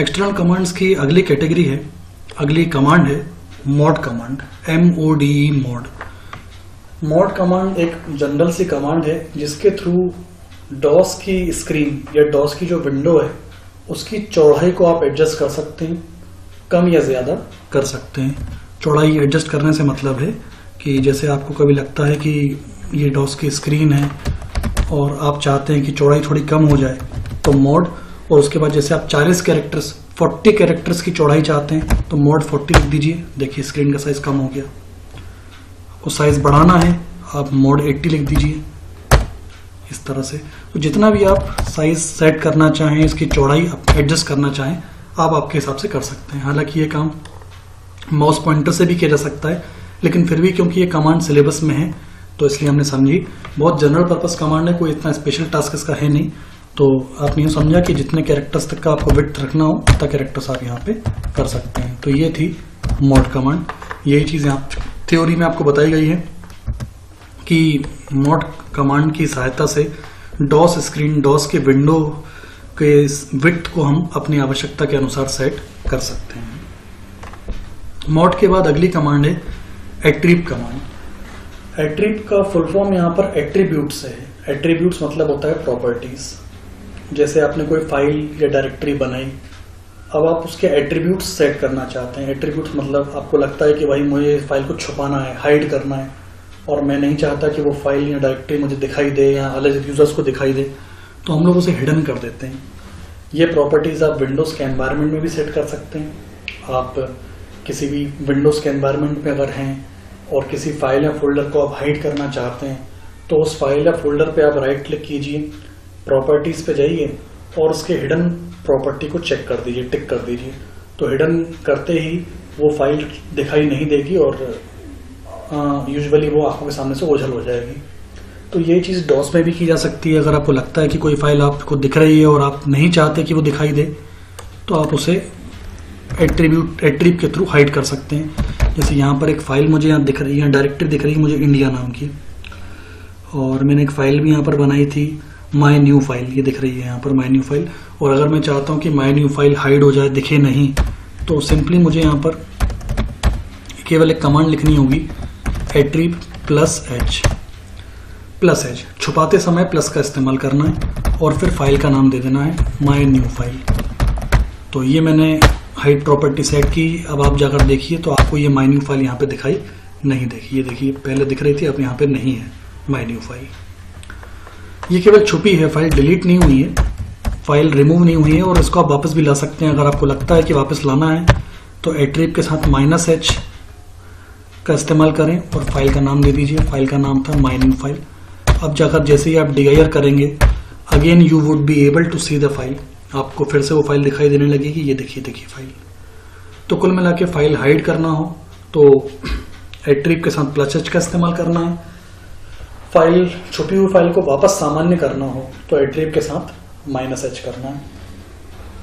External commands की अगली category है, अगली कमांड है mod command, MODE mod. Mod command एक जनरल सी कमांड है जिसके थ्रू डॉस की स्क्रीन या डॉस की जो विंडो है उसकी चौड़ाई को आप एडजस्ट कर सकते हैं, कम या ज्यादा कर सकते हैं। चौड़ाई एडजस्ट करने से मतलब है कि जैसे आपको कभी लगता है कि ये डॉस की स्क्रीन है और आप चाहते हैं कि चौड़ाई थोड़ी कम हो जाए तो मॉड, और उसके बाद जैसे आप 40 कैरेक्टर्स की चौड़ाई चाहते हैं तो मॉड 40 लिख दीजिए। देखिए स्क्रीन का साइज कम हो गया। आपको साइज बढ़ाना है आप मॉड 80 लिख दीजिए, इस तरह से। तो जितना भी आप साइज सेट करना चाहें, इसकी चौड़ाई एडजस्ट करना चाहें, आप आपके हिसाब से कर सकते हैं। हालांकि ये काम माउस पॉइंटर से भी किया जा सकता है, लेकिन फिर भी क्योंकि ये कमांड सिलेबस में है तो इसलिए हमने समझी। बहुत जनरल पर्पस कमांड है, कोई इतना स्पेशल टास्क इसका है नहीं। तो आपने यूँ समझा कि जितने कैरेक्टर्स तक का आपको विड्थ रखना हो उतना कैरेक्टर्स आप यहाँ पे कर सकते हैं। तो ये थी मॉड कमांड। यही चीज़ यहाँ थ्योरी में आपको बताई गई है कि मॉड कमांड की सहायता से डॉस स्क्रीन, डॉस के विंडो के विड्थ को हम अपनी आवश्यकता के अनुसार सेट कर सकते हैं। मॉड के बाद अगली कमांड है एट्रीब्यूट कमांड। एट्रीब्यूट का फुल फॉर्म यहाँ पर एट्रीब्यूट्स है। एट्रीब्यूट्स मतलब होता है प्रॉपर्टीज। जैसे आपने कोई फाइल या डायरेक्टरी बनाई, अब आप उसके एट्रीब्यूट्स सेट करना चाहते हैं। एट्रीब्यूट्स मतलब आपको लगता है कि भाई मुझे फाइल को छुपाना है, हाइड करना है, और मैं नहीं चाहता कि वो फाइल या डायरेक्टरी मुझे दिखाई दे या अलग यूजर्स को दिखाई दे, तो हम लोग उसे हिडन कर देते हैं। ये प्रॉपर्टीज आप विंडोज के एनवायरनमेंट में भी सेट कर सकते हैं। आप किसी भी विंडोज के एनवायरनमेंट में अगर हैं और किसी फाइल या फोल्डर को आप हाइड करना चाहते हैं तो उस फाइल या फोल्डर पे आप राइट क्लिक कीजिए, प्रॉपर्टीज पे जाइए और उसके हिडन प्रॉपर्टी को चेक कर दीजिए, टिक कर दीजिए। तो हिडन करते ही वो फाइल दिखाई नहीं देगी और यूजुअली वो आंखों के सामने से ओझल हो जाएगी। तो ये चीज़ डॉस में भी की जा सकती है। अगर आपको लगता है कि कोई फाइल आपको दिख रही है और आप नहीं चाहते कि वो दिखाई दे तो आप उसे एट्रीब्यूट के थ्रू हाइड कर सकते हैं। जैसे यहाँ पर एक फाइल मुझे यहाँ दिख रही है, डायरेक्टरी दिख रही है मुझे इंडिया नाम की, और मैंने एक फाइल भी यहाँ पर बनाई थी माई न्यू फाइल, ये दिख रही है यहाँ पर माई न्यू फाइल। और अगर मैं चाहता हूँ कि माई न्यू फाइल हाइड हो जाए, दिखे नहीं, तो सिंपली मुझे यहाँ पर केवल एक कमांड लिखनी होगी, एट्रीब +H, छुपाते समय प्लस का इस्तेमाल करना है और फिर फाइल का नाम दे देना है माई न्यू फाइल। तो ये मैंने हाइड प्रॉपर्टी सेट की। अब आप जाकर देखिए तो आपको ये माई न्यू फाइल यहाँ पे दिखाई नहीं देगी। ये देखिए पहले दिख रही थी, अब यहाँ पे नहीं है माई न्यू फाइल। ये केवल छुपी है, फाइल डिलीट नहीं हुई है, फाइल रिमूव नहीं हुई है, और इसको आप वापस भी ला सकते हैं। अगर आपको लगता है कि वापस लाना है तो एट्रीब के साथ -H का इस्तेमाल करें और फाइल का नाम दे दीजिए। फाइल का नाम था माई न्यू फाइल। अब जाकर जैसे ही आप डिगायर करेंगे, again you would be able to see the file, आपको फिर से वो फाइल दिखाई देने लगेगी। ये देखिए फाइल। तो कुल मिला के फाइल हाइड करना हो तो एट्रीब के साथ +H का इस्तेमाल करना है। फाइल, छुपी हुई फाइल को वापस सामान्य करना हो तो एट्रीब के साथ -H करना है।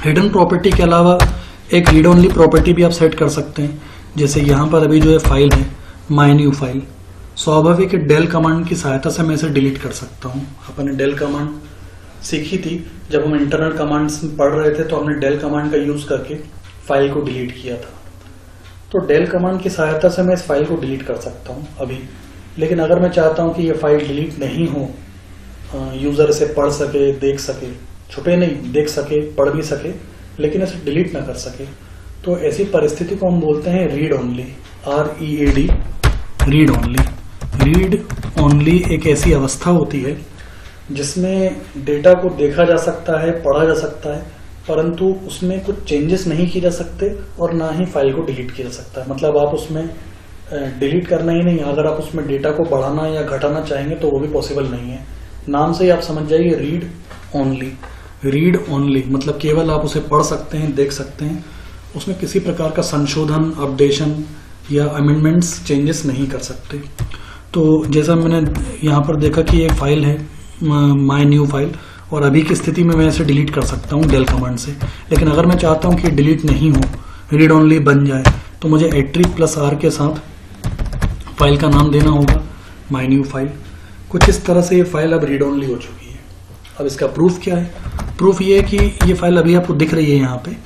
हिडन प्रॉपर्टी के अलावा एक रीड ओनली प्रॉपर्टी भी आप सेट कर सकते हैं। जैसे यहाँ पर अभी जो है फाइल है माई न्यू फाइल, स्वाभाविक डेल कमांड की सहायता से मैं इसे डिलीट कर सकता हूँ। अपने डेल कमांड सीखी थी जब हम इंटरनल कमांड्स पढ़ रहे थे, तो हमने डेल कमांड का यूज करके फाइल को डिलीट किया था। तो डेल कमांड की सहायता से मैं इस फाइल को डिलीट कर सकता हूँ अभी। लेकिन अगर मैं चाहता हूँ कि ये फाइल डिलीट नहीं हो, यूजर इसे पढ़ सके, देख सके, छुपे नहीं, देख सके, पढ़ भी सके, लेकिन इसे डिलीट ना कर सके, तो ऐसी परिस्थिति को हम बोलते हैं read only, READ, read only. Read only एक ऐसी अवस्था होती है जिसमें डेटा को देखा जा सकता है, पढ़ा जा सकता है, परंतु उसमें कुछ चेंजेस नहीं किए जा सकते और ना ही फाइल को डिलीट किया जा सकता है। मतलब आप उसमें डिलीट करना ही नहीं, अगर आप उसमें डेटा को बढ़ाना या घटाना चाहेंगे तो वो भी पॉसिबल नहीं है। नाम से ही आप समझ जाइए, रीड ओनली। रीड ओनली मतलब केवल आप उसे पढ़ सकते हैं, देख सकते हैं, उसमें किसी प्रकार का संशोधन, अपडेशन या अमेंडमेंट्स, चेंजेस नहीं कर सकते। तो जैसा मैंने यहाँ पर देखा कि एक फाइल है माई न्यू फाइल, और अभी की स्थिति में मैं इसे डिलीट कर सकता हूँ डेल कमांड से। लेकिन अगर मैं चाहता हूँ कि डिलीट नहीं हो, रीड ओनली बन जाए, तो मुझे एट्रीब +R के साथ फाइल का नाम देना होगा माई न्यू फाइल। कुछ इस तरह से ये फाइल अब रीड ओनली हो चुकी है। अब इसका प्रूफ क्या है? प्रूफ ये है कि ये फाइल अभी आपको दिख रही है यहाँ पे।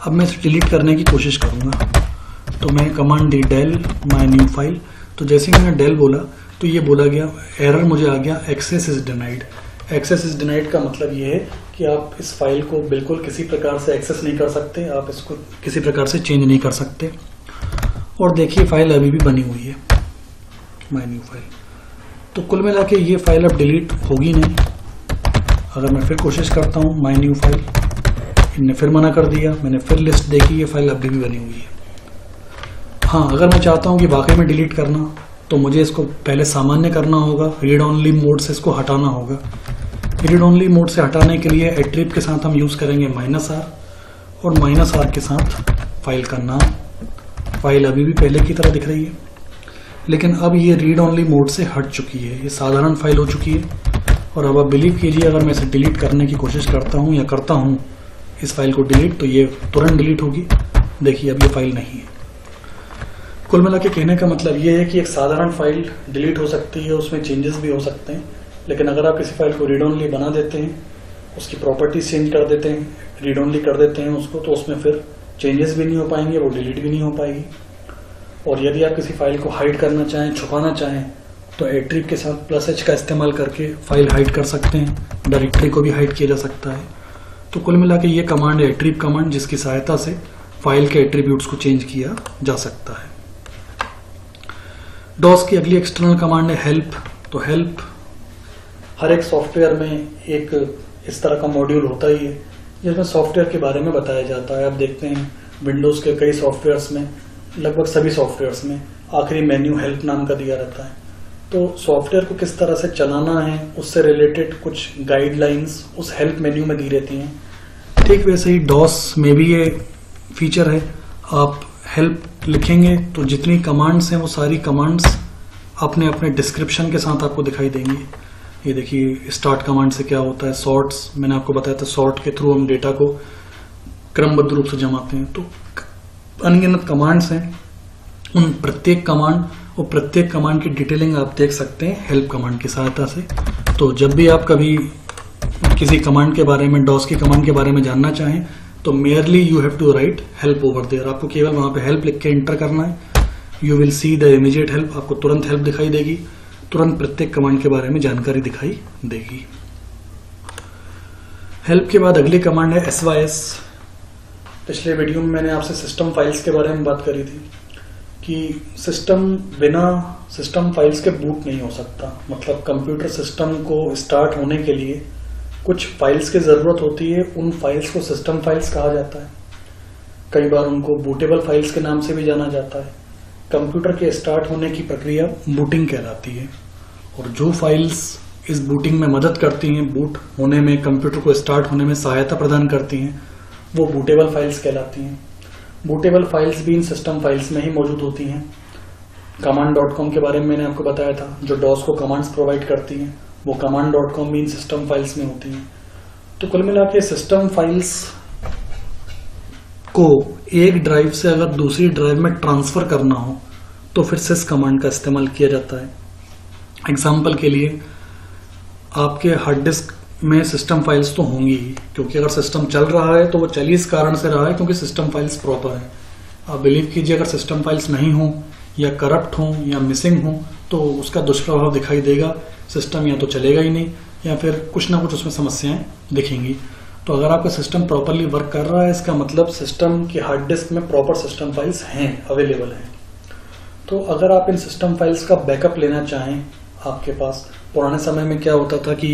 अब मैं इसे डिलीट करने की कोशिश करूँगा, तो मैं command the del my new file. तो जैसे ही मैंने del बोला तो ये बोला गया, एरर मुझे आ गया access is denied. Access is denied का मतलब ये है कि आप इस फाइल को बिल्कुल किसी प्रकार से एक्सेस नहीं कर सकते, आप इसको किसी प्रकार से चेंज नहीं कर सकते। और देखिए फाइल अभी भी बनी हुई है, माई न्यू फाइल। तो कुल मिला के ये फाइल अब डिलीट होगी नहीं। अगर मैं फिर कोशिश करता हूँ माई न्यू फाइल, इनने फिर मना कर दिया, मैंने फिर लिस्ट देखी, ये फाइल अभी भी बनी हुई है। हाँ, अगर मैं चाहता हूँ कि वाकई में डिलीट करना, तो मुझे इसको पहले सामान्य करना होगा, रीड ओनली मोड से इसको हटाना होगा। रीड ओनली मोड से हटाने के लिए एट्रीब्यूट के साथ हम यूज़ करेंगे -r, और -r के साथ फाइल का नाम। फाइल अभी भी पहले की तरह दिख रही है, लेकिन अब ये रीड ओनली मोड से हट चुकी है, ये साधारण फाइल हो चुकी है। और अब आप बिलीव कीजिए, अगर मैं इसे डिलीट करने की कोशिश करता हूँ या करता हूँ इस फाइल को डिलीट, तो ये तुरंत डिलीट होगी। देखिए अब ये फाइल नहीं है। कुल मिला के कहने का मतलब ये है कि एक साधारण फाइल डिलीट हो सकती है, उसमें चेंजेस भी हो सकते हैं, लेकिन अगर आप किसी फाइल को रीड ओनली बना देते हैं, उसकी प्रॉपर्टीज चेंज कर देते हैं, रीड ओनली कर देते हैं उसको, तो उसमें फिर चेंजेस भी नहीं हो पाएंगे, वो डिलीट भी नहीं हो पाएगी। और यदि आप किसी फाइल को हाइड करना चाहें, छुपाना चाहें, तो एट्रीब्यूट के साथ +h का इस्तेमाल करके फाइल हाइड कर सकते हैं, डायरेक्टरी को भी हाइड किया जा सकता है। तो कुल मिला के ये कमांड है एट्रीब्यूट कमांड, जिसकी सहायता से फाइल के एट्रीब्यूट्स को चेंज किया जा सकता है। डॉस की अगली एक्सटर्नल कमांड है हेल्प। तो हेल्प हर एक सॉफ्टवेयर में एक इस तरह का मॉड्यूल होता ही है, जिसमें सॉफ्टवेयर के बारे में बताया जाता है। आप देखते हैं विंडोज के कई सॉफ्टवेयर्स में, लगभग सभी सॉफ्टवेयर्स में आखिरी मेन्यू हेल्प नाम का दिया रहता है। तो सॉफ्टवेयर को किस तरह से चलाना है, उससे रिलेटेड कुछ गाइडलाइंस उस हेल्प मेन्यू में दी रहती हैं। ठीक वैसे ही डॉस में भी ये फीचर है। आप हेल्प लिखेंगे तो जितनी कमांड्स हैं वो सारी कमांड्स अपने अपने डिस्क्रिप्शन के साथ आपको दिखाई देंगी। ये देखिए स्टार्ट कमांड से क्या होता है, सॉर्ट्स मैंने आपको बताया था, सॉर्ट के थ्रू हम डेटा को क्रमबद्ध रूप से जमाते हैं। तो अनगिनत कमांड्स हैं, उन प्रत्येक कमांड और प्रत्येक कमांड की डिटेलिंग आप देख सकते हैं हेल्प कमांड की सहायता से। तो जब भी आप कभी किसी कमांड के बारे में, डॉस की कमांड के बारे में जानना चाहें, तो merely you have to write help over there. आपको केवल वहां पे हेल्प लिख के एंटर करना है। You will see the immediate help, आपको तुरंत हेल्प दिखाई देगी, तुरंत प्रत्येक कमांड के बारे में जानकारी दिखाई देगी। हेल्प के बाद अगली कमांड है sys। पिछले वीडियो में मैंने आपसे सिस्टम फाइल्स के बारे में बात करी थी कि सिस्टम बिना सिस्टम फाइल्स के बूट नहीं हो सकता। मतलब कंप्यूटर सिस्टम को स्टार्ट होने के लिए कुछ फाइल्स की जरूरत होती है, उन फाइल्स को सिस्टम फाइल्स कहा जाता है। कई बार उनको बूटेबल फाइल्स के नाम से भी जाना जाता है। कंप्यूटर के स्टार्ट होने की प्रक्रिया बूटिंग कहलाती है, और जो फाइल्स इस बूटिंग में मदद करती हैं, बूट होने में, कंप्यूटर को स्टार्ट होने में सहायता प्रदान करती हैं, वो बूटेबल फाइल्स कहलाती हैं। बूटेबल फाइल्स भी इन सिस्टम फाइल्स में ही मौजूद होती हैं। command.com के बारे में मैंने आपको बताया था, जो डॉस को कमांड्स प्रोवाइड करती हैं, वो command.com भी इन सिस्टम फाइल्स में होती हैं। तो कुल मिला के सिस्टम फाइल्स को एक ड्राइव से अगर दूसरी ड्राइव में ट्रांसफर करना हो तो फिर sys कमांड का इस्तेमाल किया जाता है। एग्जाम्पल के लिए आपके हार्ड डिस्क में सिस्टम फाइल्स तो होंगी ही, क्योंकि अगर सिस्टम चल रहा है तो वो चल इस कारण से रहा है क्योंकि सिस्टम फाइल्स प्रॉपर है। आप बिलीव कीजिए अगर सिस्टम फाइल्स नहीं हो या करप्ट हो या मिसिंग हो तो उसका दुष्प्रभाव दिखाई देगा। सिस्टम या तो चलेगा ही नहीं या फिर कुछ ना कुछ उसमें समस्याएं दिखेंगी। तो अगर आपका सिस्टम प्रॉपरली वर्क कर रहा है, इसका मतलब सिस्टम की हार्ड डिस्क में प्रॉपर सिस्टम फाइल्स हैं, अवेलेबल हैं। तो अगर आप इन सिस्टम फाइल्स का बैकअप लेना चाहें, आपके पास पुराने समय में क्या होता था कि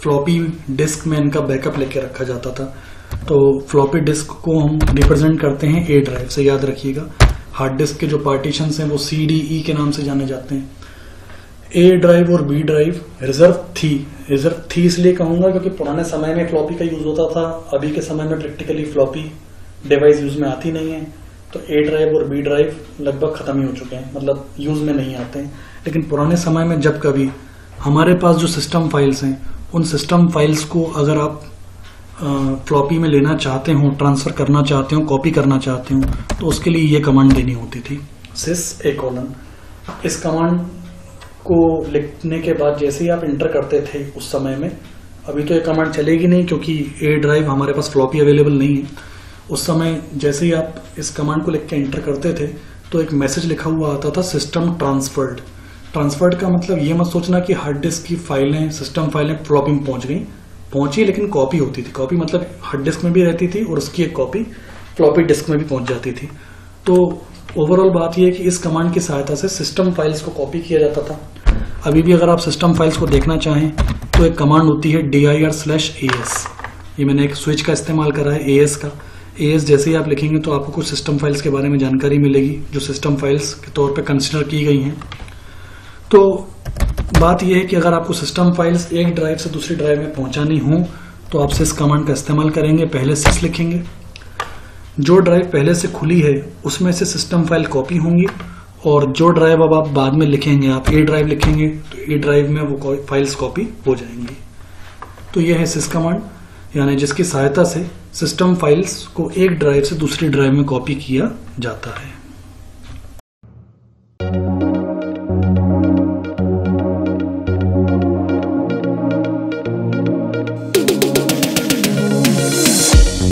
फ्लॉपी डिस्क में इनका बैकअप लेके रखा जाता था। तो फ्लॉपी डिस्क को हम रिप्रेजेंट करते हैं ए ड्राइव से, याद रखिएगा। हार्ड डिस्क के जो पार्टीशंस हैं वो CDE के नाम से जाने जाते हैं। ए ड्राइव और बी ड्राइव रिजर्व थी इसलिए कहूंगा क्योंकि पुराने समय में फ्लॉपी का यूज होता था, अभी के समय में प्रैक्टिकली फ्लॉपी डिवाइस यूज में आती नहीं है। तो ए ड्राइव और बी ड्राइव लगभग खत्म ही हो चुके हैं, मतलब यूज में नहीं आते हैं। लेकिन पुराने समय में जब कभी हमारे पास जो सिस्टम फाइल्स हैं, उन सिस्टम फाइल्स को अगर आप फ्लॉपी में लेना चाहते हो, ट्रांसफर करना चाहते हो, कॉपी करना चाहते हो, तो उसके लिए ये कमांड देनी होती थी, sys:. इस कमांड को लिखने के बाद जैसे ही आप इंटर करते थे उस समय में, अभी तो ये कमांड चलेगी नहीं क्योंकि ए ड्राइव हमारे पास फ्लॉपी अवेलेबल नहीं है। उस समय जैसे ही आप इस कमांड को लिख के एंटर करते थे तो एक मैसेज लिखा हुआ आता था सिस्टम ट्रांसफर्ड। ट्रांसफर्ड का मतलब ये मत सोचना कि हार्ड डिस्क की फाइलें, सिस्टम फाइलें फ्लॉपी में पहुंची लेकिन कॉपी होती थी। कॉपी मतलब हार्ड डिस्क में भी रहती थी और उसकी एक कॉपी फ्लॉपी डिस्क में भी पहुंच जाती थी। तो ओवरऑल बात यह है कि इस कमांड की सहायता से सिस्टम फाइल्स को कॉपी किया जाता था। अभी भी अगर आप सिस्टम फाइल्स को देखना चाहें तो एक कमांड होती है dir/as। ये मैंने एक स्विच का इस्तेमाल करा है as का। as जैसे ही आप लिखेंगे तो आपको कुछ सिस्टम फाइल्स के बारे में जानकारी मिलेगी जो सिस्टम फाइल्स के तौर पे कंसिडर की गई हैं। तो बात यह है कि अगर आपको सिस्टम फाइल्स एक ड्राइव से दूसरी ड्राइव में पहुंचानी हो तो आप sys कमांड का इस्तेमाल करेंगे। पहले sys लिखेंगे, जो ड्राइव पहले से खुली है उसमें से सिस्टम फाइल कॉपी होंगी और जो ड्राइव अब आप बाद में लिखेंगे, आप ए ड्राइव लिखेंगे तो ए ड्राइव में वो फाइल्स कॉपी हो जाएंगी। तो यह है sys कमांड, यानी जिसकी सहायता से सिस्टम फाइल्स को एक ड्राइव से दूसरी ड्राइव में कॉपी किया जाता है।